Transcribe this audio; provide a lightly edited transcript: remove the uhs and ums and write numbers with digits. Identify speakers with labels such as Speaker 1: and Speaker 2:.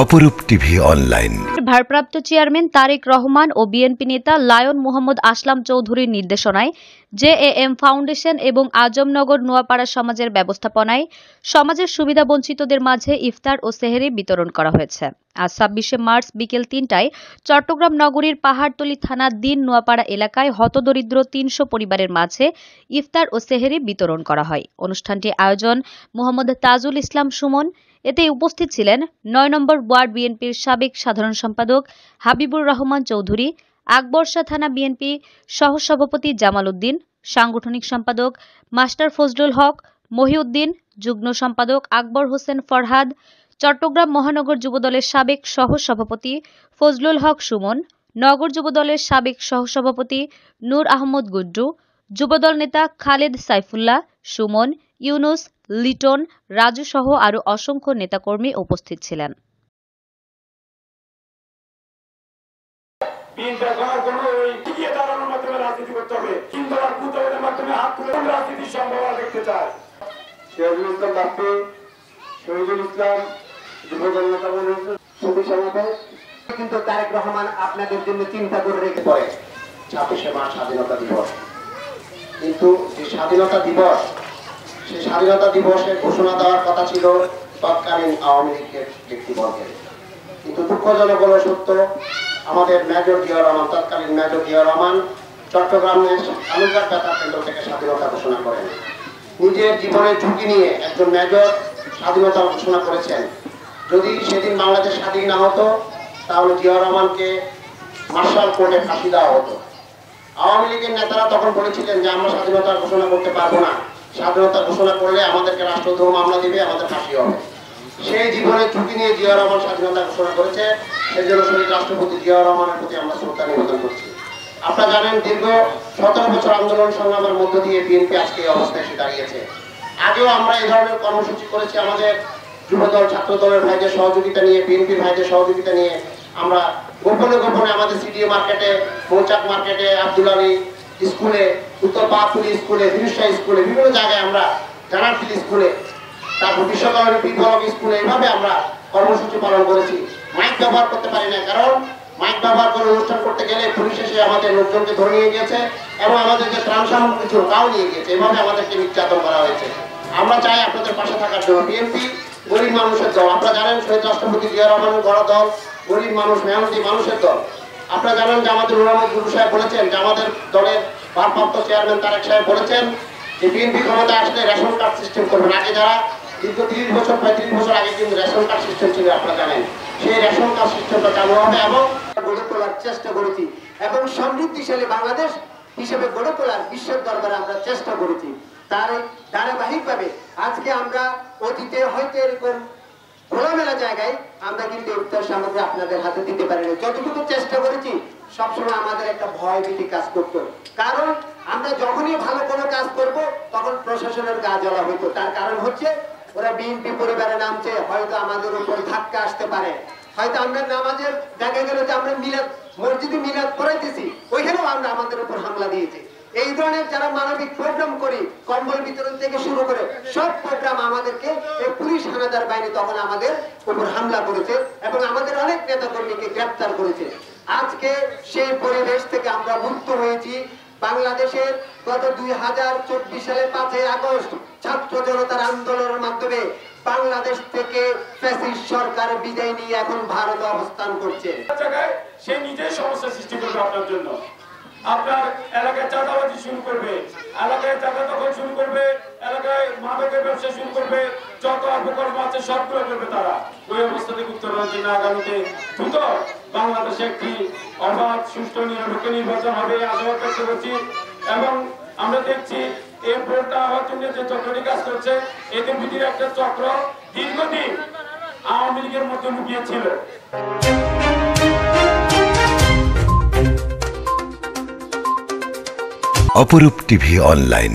Speaker 1: অপরূপ TV online
Speaker 2: ভারপ্রাপ্ত chairman Tarique Rahman ও BNP নেতা লায়ন মোহাম্মদ আসলাম চৌধুরীর নির্দেশনায় জেএএম ফাউন্ডেশন এবং আজমনগর নোয়াপাড়া সমাজের ব্যবস্থাপনায় সমাজের সুবিধাবঞ্চিতদের মাঝে ইফতার ও সেহরি বিতরণ করা হয়েছে। আজ ২৬শে মার্চ বিকেল ৩টায় চট্টগ্রাম নগরীর পাহাড়তলী থানার দিন নোয়াপাড়া এলাকায় হতদরিদ্র ৩০০ পরিবারের মাঝে ইফতার ও সেহরি বিতরণ করা হয়। অনুষ্ঠানটির আয়োজন মোহাম্মদ তাজুল ইসলাম সুমন। এতে উপস্থিত ছিলেন ৯ নম্বর ওয়ার্ড বিএনপির সাবেক সাধারণ সম্পাদক হাবিবুর রহমান চৌধুরী, আকবরশাহ থানা বিএনপি সহসভাপতি জামাল উদ্দিন, সাংগঠনিক সম্পাদক মাস্টার ফজলুল হক, মহিউদ্দিন, যুগ্ম সম্পাদক আকবর হোসেন ফরহাদ, চট্টগ্রাম মহানগর যুবদলের সাবেক সহসভাপতি ফজলুল হক সুমন, নগর যুবদলের সাবেক সহসভাপতি নূর আহমদ গুড্ডু, যুবদল নেতা খালেদ সাইফুল্লাহ, সুমন, ইউনুস, লিটন, রাজু সহ আরও অসংখ্য নেতাকর্মী উপস্থিত ছিলেন।
Speaker 3: কিন্তু তারেক রহমান আপনাদের জন্য চিন্তা করে রেখে পড়ে ২৬শে মার্চ স্বাধীনতা দিবস। কিন্তু যে স্বাধীনতা দিবস, সেই স্বাধীনতা দিবসের ঘোষণা দেওয়ার কথা ছিল তৎকালীন আওয়ামী লীগের ব্যক্তিবর্গের। কিন্তু দুঃখজনক হলো সত্য, আমাদের মেজর জিয়াউর রহমান, তৎকালীন মেজর জিয়াউর রহমান চট্টগ্রামের কালুরঘাট বেতার কেন্দ্র থেকে স্বাধীনতা ঘোষণা করেন। নিজের জীবনের ঝুঁকি নিয়ে একজন মেজর স্বাধীনতা ঘোষণা করেছেন। যদি সেদিন বাংলাদেশ স্বাধীন না হতো তাহলে জিয়াউর রহমানকে মার্শাল কোর্টে ফাঁসি দেওয়া হতো। আওয়ামী লীগের নেতারা তখন বলেছিলেন যে আমরা স্বাধীনতা ঘোষণা করতে পারবো না, স্বাধীনতা ঘোষণা করলে আমাদেরকে রাষ্ট্রদ্রোহ মামলা দিবে, আমাদের ফাঁসি হবে। সেই জীবনের ঝুঁকি নিয়ে জিয়াউর রহমান স্বাধীনতা ঘোষণা করেছে। সেজন্য শহীদ রাষ্ট্রপতি জিয়াউর রহমানের প্রতি আমরা শ্রদ্ধা নিবেদন করছি। আপনারা জানেন, দীর্ঘ ১৭ বছর আন্দোলন সংগ্রামের মধ্য দিয়ে বিএনপি আজকে এই অবস্থায় এসে দাঁড়িয়েছে। আগেও আমরা এই ধরনের কর্মসূচি করেছি, আমাদের যুবদল ছাত্র দলের ভাইদের সহযোগিতা নিয়ে, বিএনপির ভাইদের সহযোগিতা নিয়ে আমরা গোপনে গোপনে আমাদের সিডিএ মার্কেটে, মৌচাক মার্কেটে, আব্দুল আলী স্কুলে, উত্তর পাহাড়পুরি স্কুলে, ফিরোজশাহ স্কুলে, বিভিন্ন জায়গায় আমরা, জানারফিল স্কুলে, তারপর বিশ্বকরণী বিপ্লব স্কুলে, এইভাবে আমরা কর্মসূচি পালন করেছি। মাইক ব্যবহার করতে পারি না, কারণ মাইক ব্যবহার করে অনুষ্ঠান করতে গেলে পুলিশ এসে আমাদের লোকজনকে ধরে নিয়ে গিয়েছে এবং আমাদের যে ত্রাণ সামগ্রী ছিল তাও নিয়ে গিয়েছে। এভাবে আমাদেরকে নির্যাতন করা হয়েছে। আমরা চাই আপনাদের পাশে থাকার জন্য। বিএনপি গরিব মানুষের দল। আপনারা জানেন, শহীদ রাষ্ট্রপতি জিয়া রহমানের গড়া দল গরিব মানুষ, মেহনতি মানুষের দল। আপনারা জানেন যে আমাদের নূর আহমদ গুড্ডু সাহেব বলেছেন, যে আমাদের দলের ভারপ্রাপ্ত চেয়ারম্যান তারেক সাহেব বলেছেন যে বিএনপি ক্ষমতায় আসলে রেশন কার্ড সিস্টেম করবেন। আগে যারা দীর্ঘ ৩০ বছর ৩৫ বছর আগে কিন্তু রেশন কার্ড সিস্টেম ছিল, আপনারা জানেন, সেই রেশন কার্ড সিস্টেমটা চালু হবে এবং গড়ে তোলার চেষ্টা করেছি এবং সমৃদ্ধিশালী বাংলাদেশ হিসেবে গড়ে তোলার বিশ্বের দরবারে আমরা চেষ্টা করেছি। তার ধারাবাহিকভাবে আজকে আমরা অতীতে হয়তো এরকম খোলামেলা জায়গায় আমরা কিন্তু ইফতার সামগ্রী আপনাদের হাতে দিতে পারিনি। যতটুকু চেষ্টা করেছি, সবসময় আমাদের একটা ভয় ভীতি কাজ করতো, কারণ আমরা যখনই ভালো কোনো কাজ করব তখন প্রশাসনের গা জ্বলা হইতো। তার কারণ হচ্ছে ওরা বিএনপি পরিবারে নামছে, হয়তো আমাদের উপর ধাক্কা আসতে পারে, হয়তো আমরা নামাজের দেখা গেল যে আমরা মিলাদ, মসজিদে মিলাদ পড়াইতেছি, ওইখানেও আমরা আমাদের উপর হামলা দিয়েছি। এই ধরনের যারা মানবিক প্রোগ্রাম করি, কম্বল বিতরণ থেকে শুরু করে সব প্রোগ্রাম আমাদেরকে এই পুলিশ হানাদার বাহিনী তখন আমাদের উপর হামলা করেছে এবং আমাদের অনেক নেতাকর্মীকে গ্রেপ্তার করেছে। আজকে সেই পরিবেশ থেকে আমরা মুক্ত হয়েছি। বাংলাদেশের গত ২০২৪ সালের ৫ই আগস্ট ছাত্র জনতার আন্দোলনের মাধ্যমে বাংলাদেশ থেকে ফ্যাসিস্ট সরকার বিদায় নিয়ে এখন ভারতে অবস্থান করছে।
Speaker 4: সে নিজেই সমস্যা সৃষ্টি করবে আপনার জন্য। আপনার এলাকায় চাঁদাবাজি শুরু করবে, এলাকায় চাঁদা দখল শুরু করবে, এলাকায় মাদকের ব্যবসা শুরু করবে, যত অপকর্ম আছে সবগুলো করবে তারা। ওই অবস্থা থেকে উত্তরণের জন্য আগামীতে দ্রুত বাংলাদেশে একটি অবাধ, সুষ্ঠু, নিরপেক্ষ নির্বাচন হবে আশাবাদ ব্যক্ত করছি। এবং আমরা দেখছি এই ভোটটা হওয়ার জন্য যে চক্রটি কাজ করছে, এদের ভিতরে একটা চক্র দীর্ঘদিন আওয়ামী লীগের মধ্যে লুকিয়েছিল।
Speaker 1: অপরূপ টিভি অনলাইন।